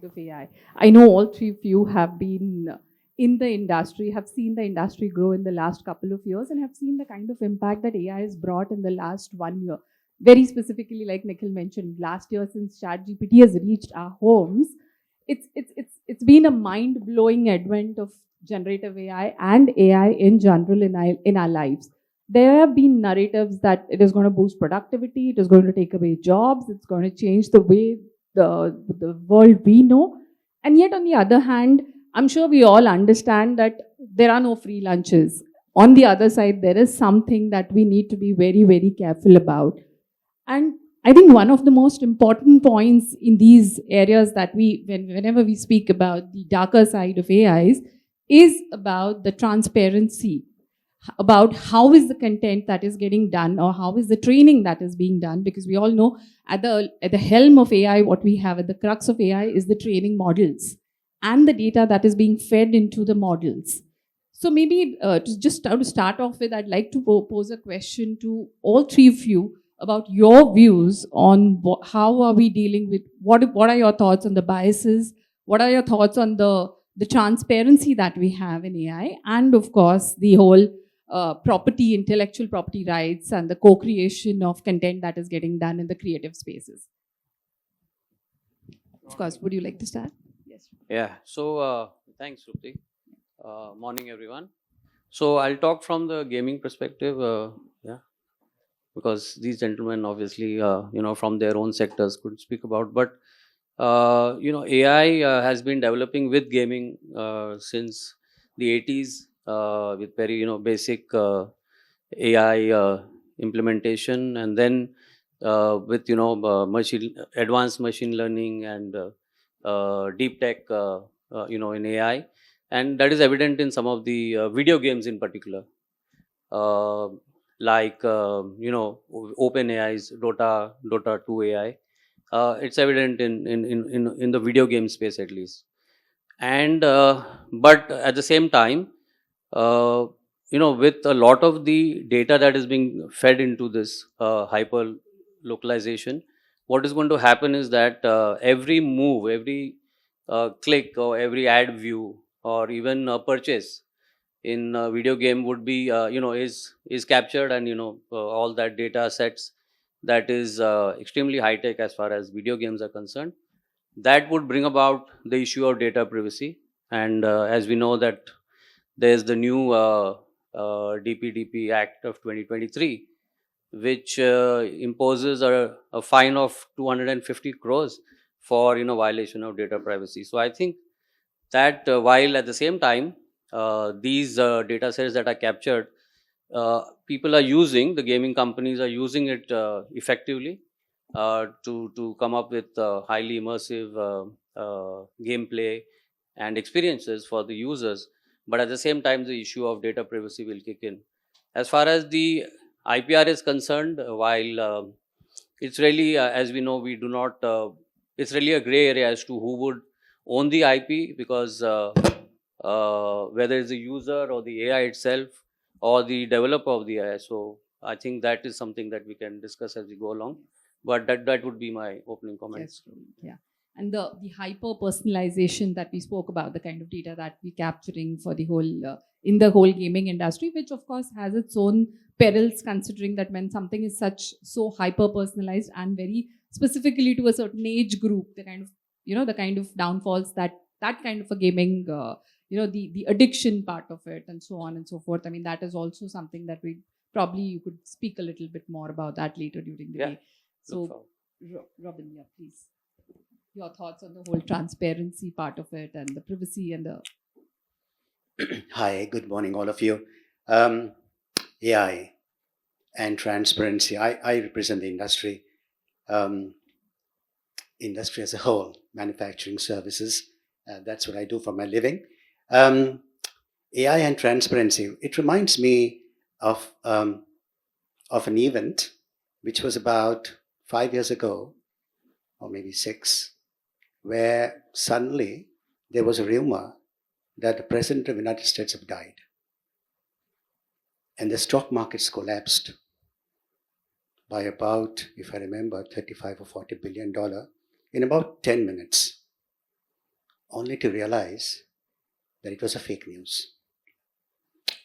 aspect of AI. I know all three of you have been in the industry, have seen the industry grow in the last couple of years, and have seen the kind of impact that AI has brought in the last 1 year. Very specifically, like Nikhil mentioned, last year since ChatGPT has reached our homes, it's been a mind-blowing advent of generative AI and AI in general in our lives. There have been narratives that it is going to boost productivity, it is going to take away jobs, it's going to change the way the world we know. And yet, on the other hand, I'm sure we all understand that there are no free lunches. On the other side, there is something that we need to be very, very careful about. And I think one of the most important points in these areas that whenever we speak about the darker side of AIs, is about the transparency, about how is the content that is getting done, or how is the training that is being done, because we all know at the helm of AI, what we have at the crux of AI is the training models and the data that is being fed into the models. So maybe to start off with, I'd like to pose a question to all three of you about your views on how are we dealing with, what are your thoughts on the biases, what are your thoughts on the transparency that we have in AI, and of course the whole intellectual property rights and the co-creation of content that is getting done in the creative spaces. Of course, would you like to start? Yes. Yeah, so thanks, Trupti. Morning, everyone. So I'll talk from the gaming perspective, because these gentlemen obviously, from their own sectors could speak about. But, AI has been developing with gaming since the 80s with very, basic AI implementation, and then with, advanced machine learning and deep tech, in AI. And that is evident in some of the video games in particular. Like OpenAI's Dota 2 AI, it's evident in the video game space at least. And but at the same time, with a lot of the data that is being fed into this hyper localization, what is going to happen is that every move, every click, or every ad view, or even purchase in a video game would be is captured, and all that data sets that is extremely high tech as far as video games are concerned. That would bring about the issue of data privacy. And as we know that there's the new DPDP Act of 2023, which imposes a fine of 250 crores for violation of data privacy. So I think that while at the same time these data sets that are captured, people are using, the gaming companies are using it effectively to come up with highly immersive gameplay and experiences for the users. But at the same time, the issue of data privacy will kick in. As far as the IPR is concerned, while it's really, as we know, we do not, it's really a gray area as to who would own the IP, because whether it's the user or the AI itself or the developer of the AI. So I think that is something that we can discuss as we go along. But that would be my opening comments. Yes. Yeah. And the hyper-personalization that we spoke about, the kind of data that we're capturing for the whole, in the whole gaming industry, which of course has its own perils, considering that when something is so hyper-personalized and very specifically to a certain age group, the kind of downfalls that kind of a gaming, the addiction part of it and so on and so forth. I mean, that is also something that you could speak a little bit more about that later during the day. So, Robin, yeah, please. Your thoughts on the whole transparency part of it and the privacy and the... Hi, good morning, all of you. AI and transparency. I represent the industry as a whole, manufacturing services. That's what I do for my living. AI and transparency. It reminds me of an event which was about 5 years ago, or maybe 6, where suddenly there was a rumor that the President of the United States had died. And the stock markets collapsed by about, if I remember, $35 or $40 billion in about 10 minutes. only to realize that it was a fake news.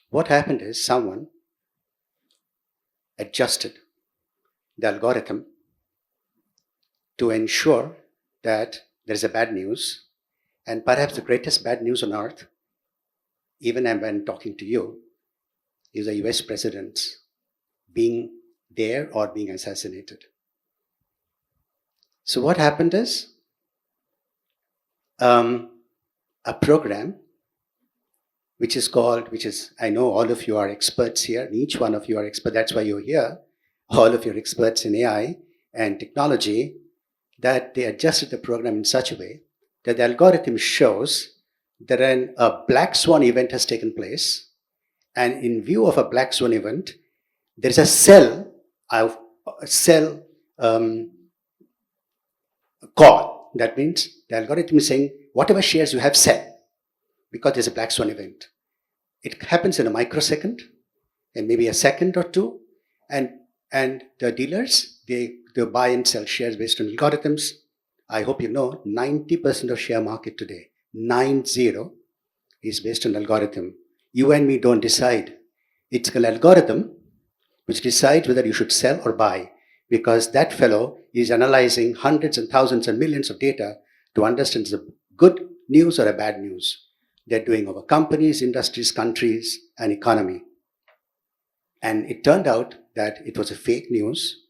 What happened is someone adjusted the algorithm to ensure that there is a bad news, and perhaps the greatest bad news on earth, even when talking to you, is a US president being there or being assassinated. So what happened is a program which is, I know all of you are experts here, and each one of you are experts, that's why you're here, all of you are experts in AI and technology, that they adjusted the program in such a way that the algorithm shows that a black swan event has taken place, and in view of a black swan event, there is a cell call. That means the algorithm is saying, whatever shares you have, sell, because there's a black swan event. It happens in a microsecond, and maybe a second or two, and the dealers, they buy and sell shares based on algorithms. I hope you know, 90% of share market today, 90, is based on algorithm. You and me don't decide. It's an algorithm which decides whether you should sell or buy, because that fellow is analyzing hundreds and thousands and millions of data to understand is a good news or a bad news. They're doing over companies, industries, countries, and economy. And it turned out that it was a fake news.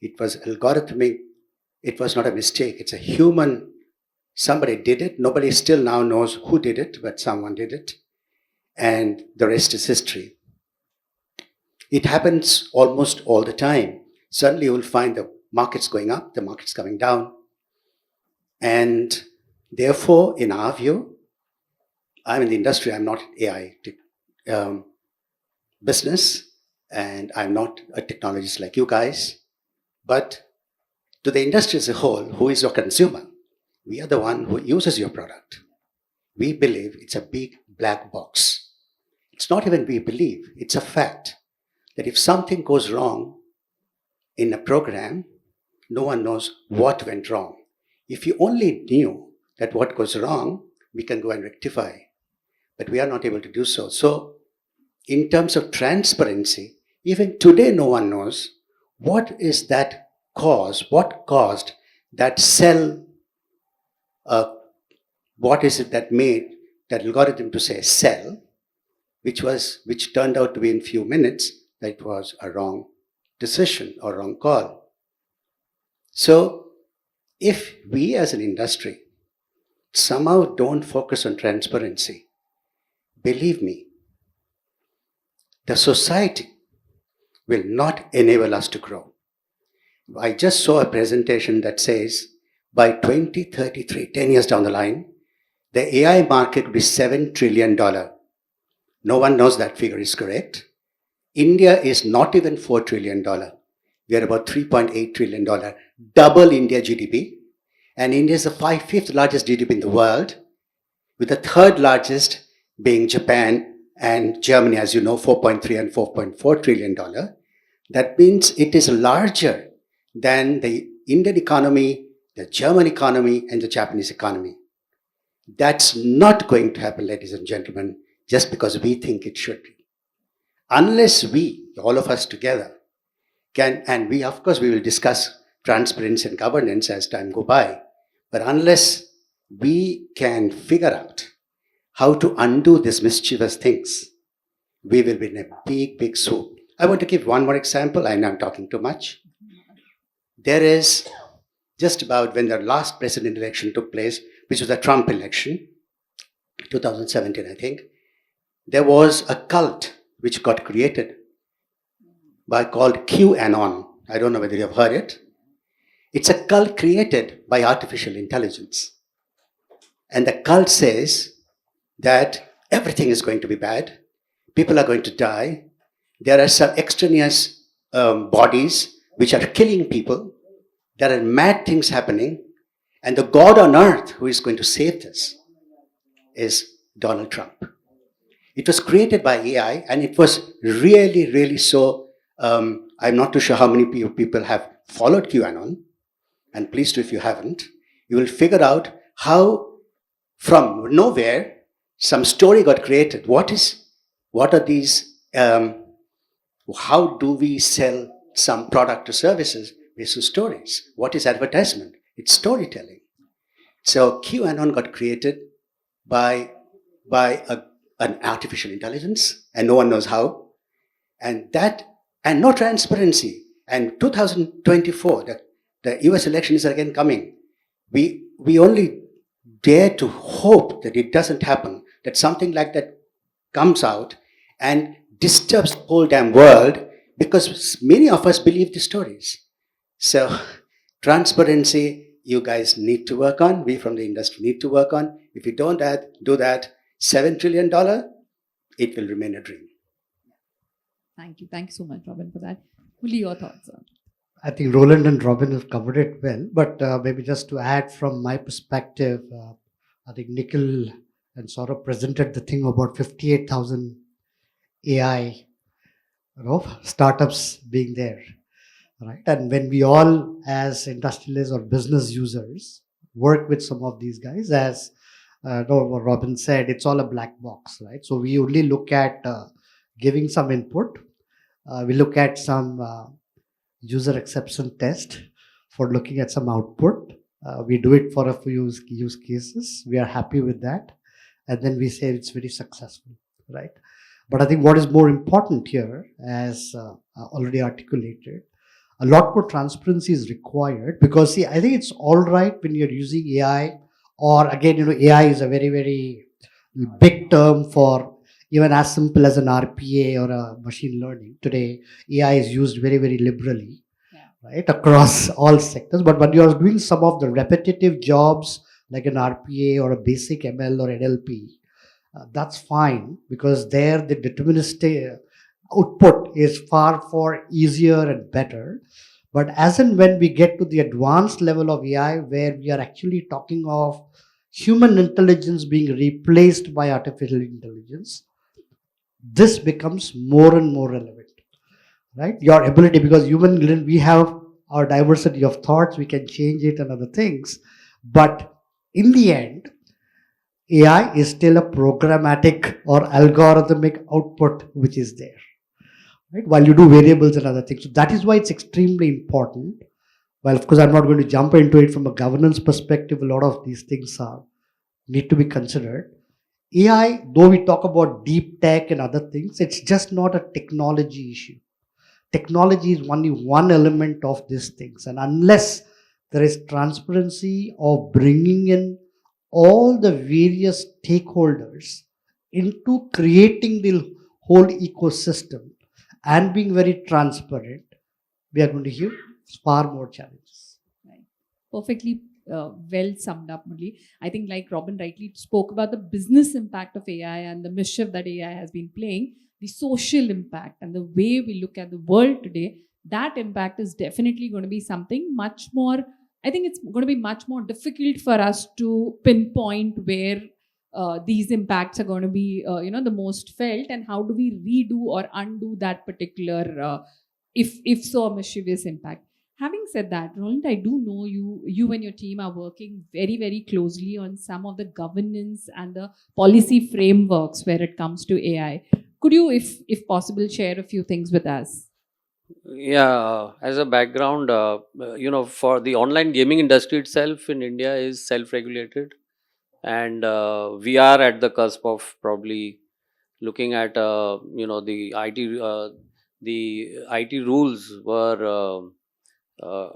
It was algorithmic. It was not a mistake. It's a human. Somebody did it. Nobody still now knows who did it, but someone did it. And the rest is history. It happens almost all the time. Suddenly you will find the markets going up, the markets coming down. And therefore, in our view, I'm in the industry, I'm not AI business, and I'm not a technologist like you guys. But to the industry as a whole, who is your consumer? We are the one who uses your product. We believe it's a big black box. It's not even we believe, it's a fact that if something goes wrong in a program, no one knows what went wrong. If you only knew that what goes wrong, we can go and rectify. But we are not able to do so. So in terms of transparency, even today no one knows what is that cause, what caused that cell, what is it that made that algorithm to say sell, which turned out to be in few minutes that it was a wrong decision or wrong call. So if we as an industry somehow don't focus on transparency, believe me, the society will not enable us to grow. I just saw a presentation that says by 2033, 10 years down the line, the AI market will be $7 trillion. No one knows that figure is correct. India is not even $4 trillion. We are about $3.8 trillion, double India GDP. And India is the 5th largest GDP in the world, with the 3rd largest being Japan and Germany, as you know, 4.3 and $4.4 trillion. That means it is larger than the Indian economy, the German economy, and the Japanese economy. That's not going to happen, ladies and gentlemen, just because we think it should be. Unless we, all of us together, can, and we, of course, we will discuss transparency and governance as time go by, but unless we can figure out how to undo these mischievous things, we will be in a big, big soup. I want to give one more example. I know I'm talking too much. There is just about when the last president election took place, which was the Trump election, 2017, I think, there was a cult which got created called QAnon. I don't know whether you have heard it. It's a cult created by artificial intelligence. And the cult says that everything is going to be bad. People are going to die. There are some extraneous bodies which are killing people. There are mad things happening. And the God on earth who is going to save this is Donald Trump. It was created by AI, and it was really, really so. I'm not too sure how many people have followed QAnon, and please do if you haven't. You will figure out how from nowhere, some story got created. What are these? How do we sell some product or services based on stories? What is advertisement? It's storytelling. So QAnon got created by an artificial intelligence, and no one knows how, and no transparency. And 2024, the US elections are again coming. We only dare to hope that it doesn't happen, that something like that comes out and disturbs the whole damn world, because many of us believe the stories. So, transparency, you guys need to work on. We from the industry need to work on. If you don't do that, $7 trillion, it will remain a dream. Thank you. Thank you so much, Robin, for that. Murali, your thoughts on it? I think Roland and Robin have covered it well, but maybe just to add from my perspective, I think Nikhil and Saurabh presented the thing about 58,000 AI startups being there, right? And when we all, as industrialists or business users, work with some of these guys, as what Robin said, it's all a black box, right? So we only look at giving some input. We look at some user acceptance test for looking at some output. We do it for a few use cases. We are happy with that. And then we say it's very successful, right? But I think what is more important here, as already articulated, a lot more transparency is required, because see, I think it's all right when you're using AI, or again, AI is a very, very big term for even as simple as an RPA or a machine learning. Today, AI is used very, very liberally, right, across all sectors. But when you're doing some of the repetitive jobs like an RPA or a basic ML or NLP, that's fine, because there the deterministic output is far easier and better. But as and when we get to the advanced level of AI, where we are actually talking of human intelligence being replaced by artificial intelligence, this becomes more and more relevant, right? Your ability, because we have our diversity of thoughts, we can change it and other things, but in the end, AI is still a programmatic or algorithmic output which is there, right? While you do variables and other things. So that is why it's extremely important. Well, of course, I'm not going to jump into it from a governance perspective. A lot of these things need to be considered. AI, though we talk about deep tech and other things, it's just not a technology issue. Technology is only one element of these things. And unless there is transparency of bringing in all the various stakeholders into creating the whole ecosystem and being very transparent, we are going to have far more challenges. Right. Perfectly well summed up, Murali. I think, like Robin rightly spoke about the business impact of AI and the mischief that AI has been playing, the social impact and the way we look at the world today, that impact is definitely going to be something much more. I think it's going to be much more difficult for us to pinpoint where these impacts are going to be, the most felt, and how do we redo or undo that particular, if so, a mischievous impact. Having said that, Roland, I do know you and your team are working very, very closely on some of the governance and the policy frameworks where it comes to AI. Could you, if possible, share a few things with us? Yeah, as a background, for the online gaming industry itself in India is self-regulated, and we are at the cusp of probably looking at the IT rules were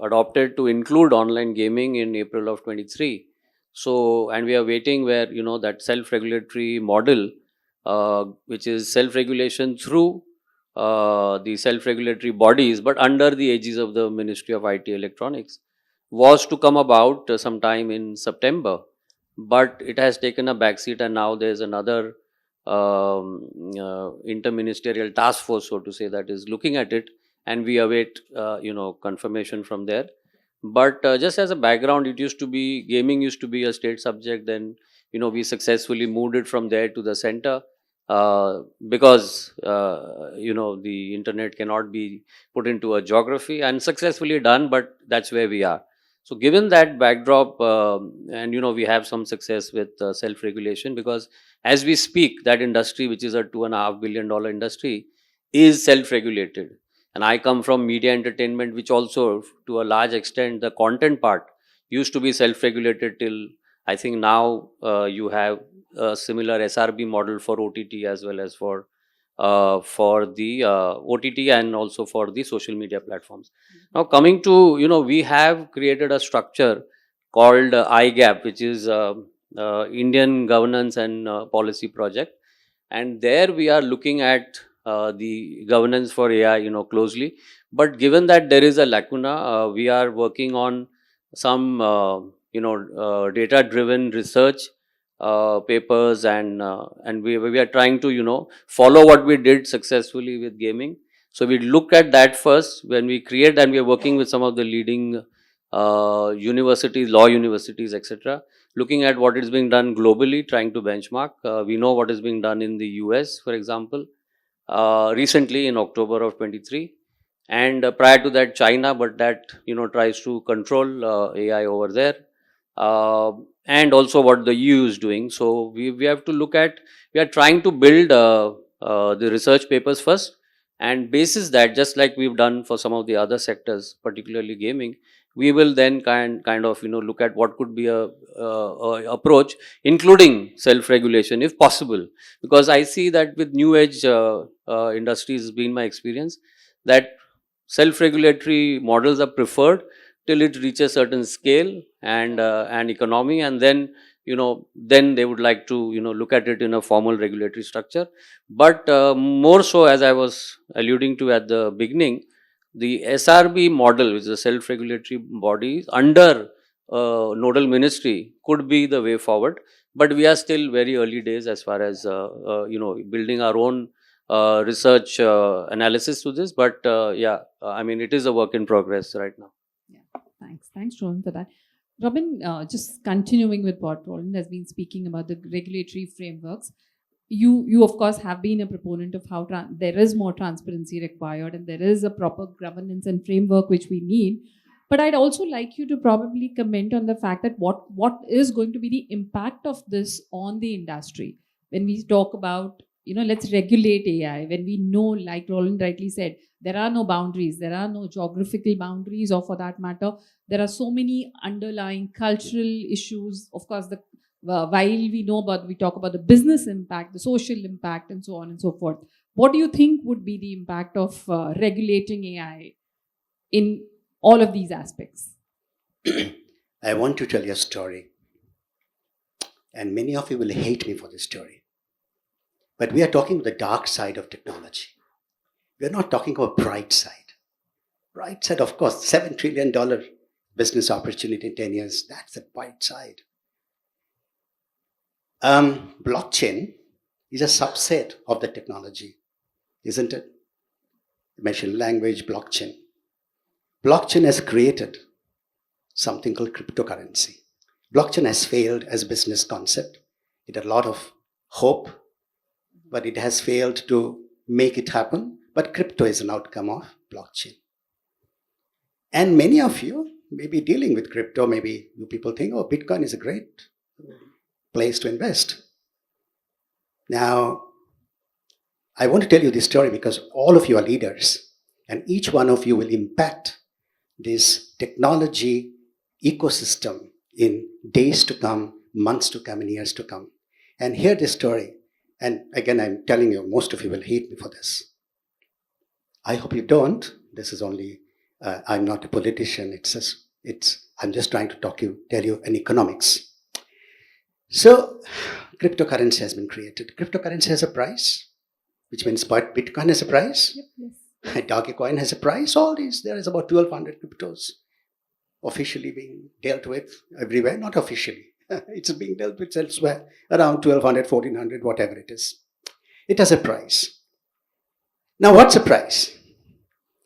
adopted to include online gaming in April of 23. So, and we are waiting where that self-regulatory model, which is self-regulation through the self-regulatory bodies, but under the aegis of the Ministry of IT Electronics, was to come about sometime in September. But it has taken a backseat, and now there's another interministerial task force, so to say, that is looking at it, and we await confirmation from there. But just as a background, gaming used to be a state subject. Then we successfully moved it from there to the center, because the internet cannot be put into a geography, and successfully done. But that's where we are. So given that backdrop, and we have some success with self-regulation, because as we speak, that industry, which is a $2.5 billion industry, is self-regulated. And I come from media entertainment, which also, to a large extent, the content part used to be self-regulated till, I think now you have a similar SRB model for OTT as well as for the OTT and also for the social media platforms. Now coming to, we have created a structure called IGAP, which is Indian Governance and Policy Project. And there we are looking at the governance for AI, closely. But given that there is a lacuna, we are working on some, data-driven research papers, and we are trying to follow what we did successfully with gaming. So we look at that first when we create, and we are working with some of the leading universities, law universities, etc., looking at what is being done globally, trying to benchmark. We know what is being done in the US, for example, recently in October of 23, and prior to that China, but that tries to control AI over there. And also what the EU is doing. So we have to look at, we are trying to build the research papers first, and basis that, just like we've done for some of the other sectors, particularly gaming, we will then kind of look at what could be a approach, including self-regulation if possible. Because I see that with new age industries, has been my experience, that self-regulatory models are preferred till it reaches certain scale and economy, and then then they would like to look at it in a formal regulatory structure. But more so, as I was alluding to at the beginning, the SRB model, which is a self-regulatory body under nodal ministry, could be the way forward. But we are still very early days as far as building our own research analysis to this. But yeah, I mean, it is a work in progress right now. Thanks, Roland, for that. Robin, just continuing with what Roland has been speaking about the regulatory frameworks, you of course have been a proponent of how there is more transparency required and there is a proper governance and framework which we need. But I'd also like you to probably comment on the fact that what is going to be the impact of this on the industry when we talk about let's regulate AI, when we know, like Roland rightly said, there are no boundaries, there are no geographical boundaries, or for that matter, there are so many underlying cultural issues. Of course, while we talk about the business impact, the social impact, and so on and so forth. What do you think would be the impact of regulating AI in all of these aspects? I want to tell you a story, and many of you will hate me for this story. But we are talking about the dark side of technology. We are not talking about bright side. Bright side, of course, $7 trillion business opportunity in 10 years. That's the bright side. Blockchain is a subset of the technology, isn't it? Machine language, blockchain. Blockchain has created something called cryptocurrency. Blockchain has failed as a business concept. It had a lot of hope, but it has failed to make it happen. But crypto is an outcome of blockchain. And many of you may be dealing with crypto. Maybe you people think, oh, Bitcoin is a great place to invest. Now, I want to tell you this story because all of you are leaders, and each one of you will impact this technology ecosystem in days to come, months to come, and years to come. And hear this story. And again, I'm telling you, most of you will hate me for this. I hope you don't. This is only, I'm not a politician. I'm just trying to tell you an economics. So, cryptocurrency has been created. Cryptocurrency has a price, which means Bitcoin has a price. Yep, yes. Dogecoin has a price. All these, there is about 1,200 cryptos officially being dealt with everywhere. Not officially. It's being dealt with elsewhere, around 1,200, 1,400, whatever it is. It has a price. Now, what's the price?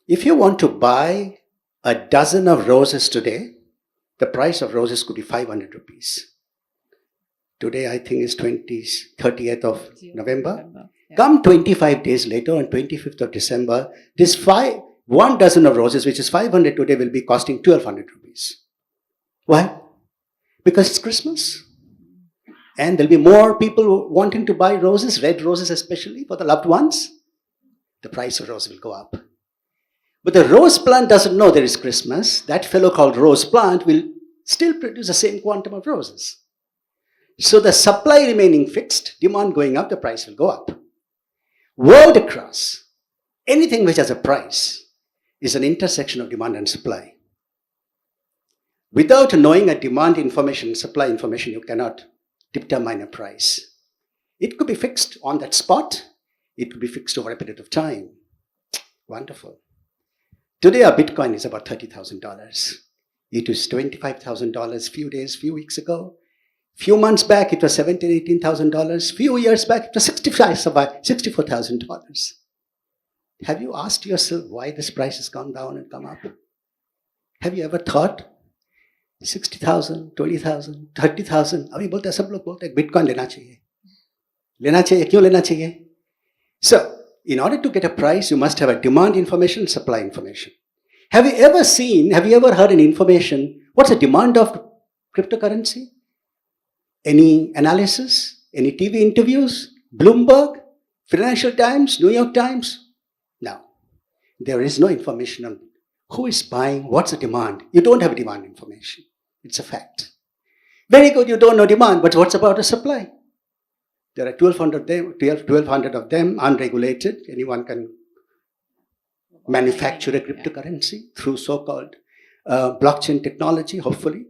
If you want to buy a dozen of roses today, the price of roses could be 500 rupees. Today, I think is 30th of November. Yeah. Come 25 days later, on 25th of December, one dozen of roses, which is 500 today, will be costing 1,200 rupees. Why? Because it's Christmas. And there'll be more people wanting to buy roses, red roses especially for the loved ones. The price of rose will go up. But the rose plant doesn't know there is Christmas. That fellow called rose plant will still produce the same quantum of roses. So the supply remaining fixed, demand going up, the price will go up. World across, anything which has a price is an intersection of demand and supply. Without knowing a demand information, supply information, you cannot determine a price. It could be fixed on that spot. It could be fixed over a period of time. Wonderful. Today our Bitcoin is about $30,000. It was $25,000 few weeks ago. Few months back it was $17,000, $18,000. Few years back it was $64,000. Have you asked yourself why this price has gone down and come up? Have you ever thought 60,000, 20,000, 30,000? अभी बोलते हैं सब लोग बोलते हैं Bitcoin लेना चाहिए, क्यों लेना चाहिए? So, in order to get a price, you must have a demand information, supply information. Have you ever heard an information, what's the demand of cryptocurrency? Any analysis? Any TV interviews? Bloomberg? Financial Times? New York Times? No. There is no information on who is buying, what's the demand. You don't have demand information. It's a fact. Very good, you don't know demand, but what's about the supply? There are 1,200 of them, unregulated. Anyone can manufacture a cryptocurrency through so-called blockchain technology, hopefully.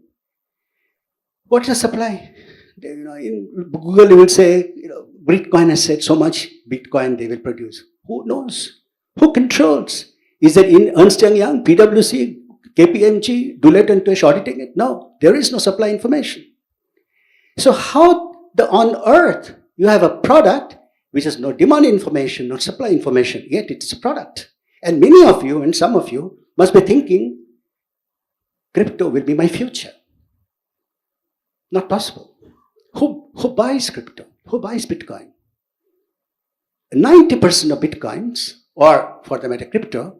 What's the supply? In Google, you will say, Bitcoin has said so much Bitcoin they will produce. Who knows? Who controls? Is it in Ernst & Young, PwC, KPMG, Deloitte & Touche auditing it? No, there is no supply information. So how on earth you have a product which has no demand information, no supply information, yet it's a product. And many of you and some of you must be thinking, crypto will be my future. Not possible. Who buys crypto? Who buys Bitcoin? 90% of Bitcoins, or for the matter crypto,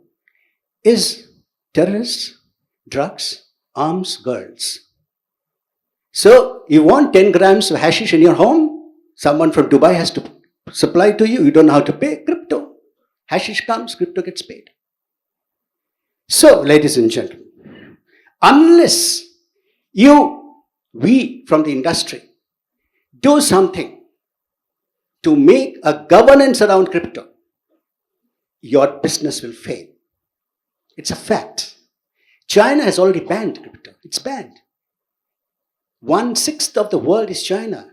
is terrorists, drugs, arms, girls. So you want 10 grams of hashish in your home? Someone from Dubai has to supply to you. You don't know how to pay. Crypto. Hashish comes, crypto gets paid. So, ladies and gentlemen, unless we from the industry do something to make a governance around crypto, your business will fail. It's a fact. China has already banned crypto. It's banned. 1/6 of the world is China.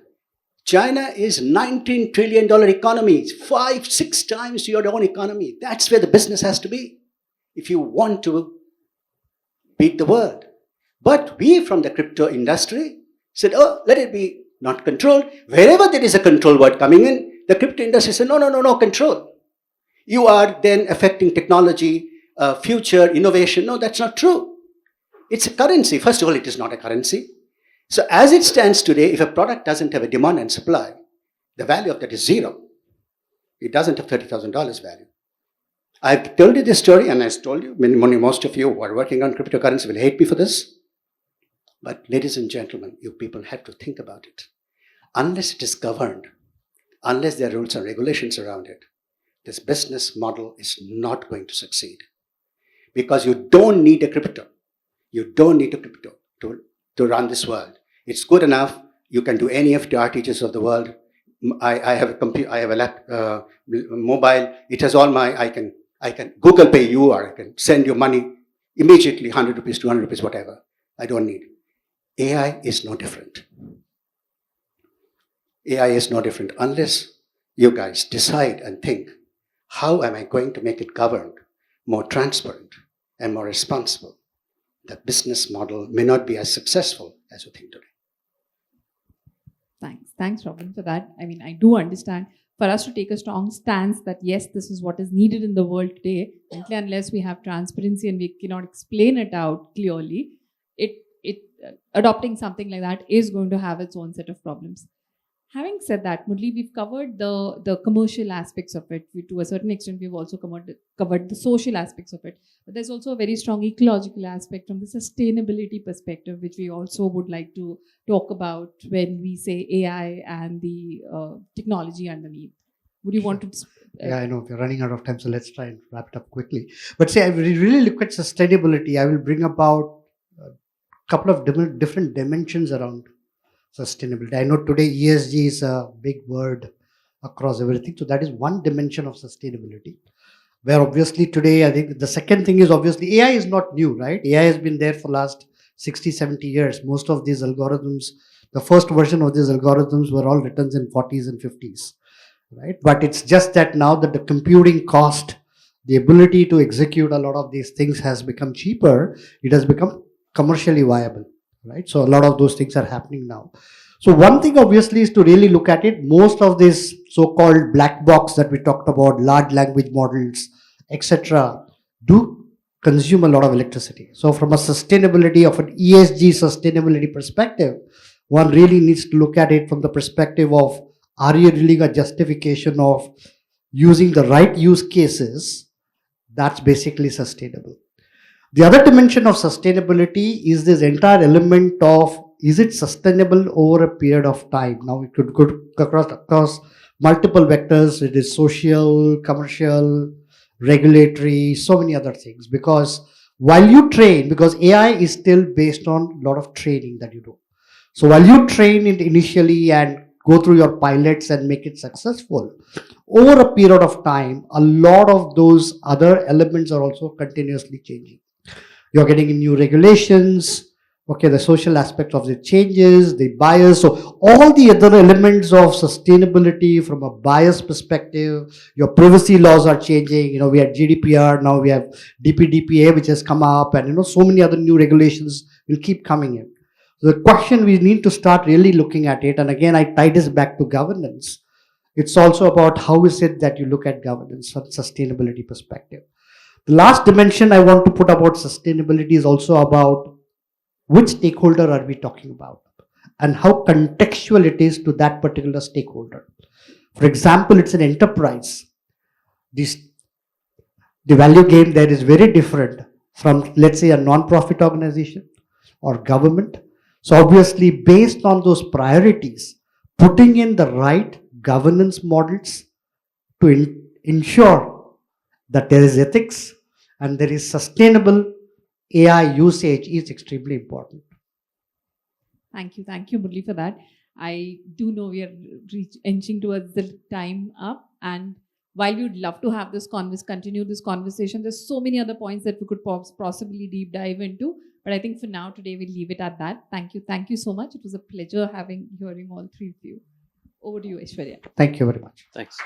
China is $19 trillion economy, 5-6 times your own economy. That's where the business has to be if you want to beat the world. But we from the crypto industry said, let it be not controlled. Wherever there is a control word coming in, the crypto industry said, no control. You are then affecting technology, future, innovation. No, that's not true. It's a currency. First of all, it is not a currency. So as it stands today, if a product doesn't have a demand and supply, the value of that is zero. It doesn't have $30,000 value. I've told you this story, and I told you, most of you who are working on cryptocurrency will hate me for this. But ladies and gentlemen, you people have to think about it. Unless it is governed, unless there are rules and regulations around it, this business model is not going to succeed. Because you don't need a crypto. You don't need a crypto to run this world. It's good enough. You can do any of the RTGs of the world. I have a computer. I have a mobile. It has all my. I can Google Pay you, or I can send you money immediately, 100 rupees, 200 rupees, whatever. I don't need. AI is no different. AI is no different unless you guys decide and think, how am I going to make it governed, more transparent and more responsible? The business model may not be as successful as you think today. Thanks, Robin, for that. I mean, I do understand for us to take a strong stance that yes, this is what is needed in the world today, unless we have transparency and we cannot explain it out clearly, adopting something like that is going to have its own set of problems. Having said that, Murli, we've covered the commercial aspects of it. To a certain extent, we've also covered the social aspects of it. But there's also a very strong ecological aspect from the sustainability perspective, which we also would like to talk about when we say AI and the technology underneath. Would you want to? Yeah, I know we're running out of time, so let's try and wrap it up quickly. But say, I really look at sustainability. I will bring about a couple of different dimensions around sustainability. I know today ESG is a big word across everything. So that is one dimension of sustainability. Where obviously today, I think the second thing is obviously AI is not new, right? AI has been there for last 60, 70 years. Most of these algorithms, the first version of these algorithms were all written in 40s and 50s, right? But it's just that now that the computing cost, the ability to execute a lot of these things has become cheaper, it has become commercially viable, right? So a lot of those things are happening now. So one thing obviously is to really look at it. Most of this so-called black box that we talked about, large language models, etc., do consume a lot of electricity. So from a sustainability of an ESG sustainability perspective, one really needs to look at it from the perspective of, are you really a justification of using the right use cases? That's basically sustainable. The other dimension of sustainability is this entire element of, is it sustainable over a period of time? Now it could go across multiple vectors. It is social, commercial, regulatory, so many other things. Because while you train, because AI is still based on a lot of training that you do. So while you train it initially and go through your pilots and make it successful, over a period of time, a lot of those other elements are also continuously changing. You're getting in new regulations, okay, the social aspect of the changes, the bias. So all the other elements of sustainability from a bias perspective, your privacy laws are changing. We had GDPR, now we have DPDPA, which has come up, and so many other new regulations will keep coming in. So the question we need to start really looking at it, and again, I tie this back to governance. It's also about how is it that you look at governance from sustainability perspective. The last dimension I want to put about sustainability is also about which stakeholder are we talking about and how contextual it is to that particular stakeholder. For example, it's an enterprise. The value game there is very different from, let's say, a non-profit organization or government. So obviously, based on those priorities, putting in the right governance models to ensure that there is ethics and there is sustainable AI usage is extremely important. Thank you, Murli, for that. I do know we are inching towards the time up, and while we would love to have this continue this conversation, there's so many other points that we could possibly deep dive into. But I think for now, today we'll leave it at that. Thank you so much. It was a pleasure hearing all three of you. Over to you, Aishwarya. Thank you very much. Thanks.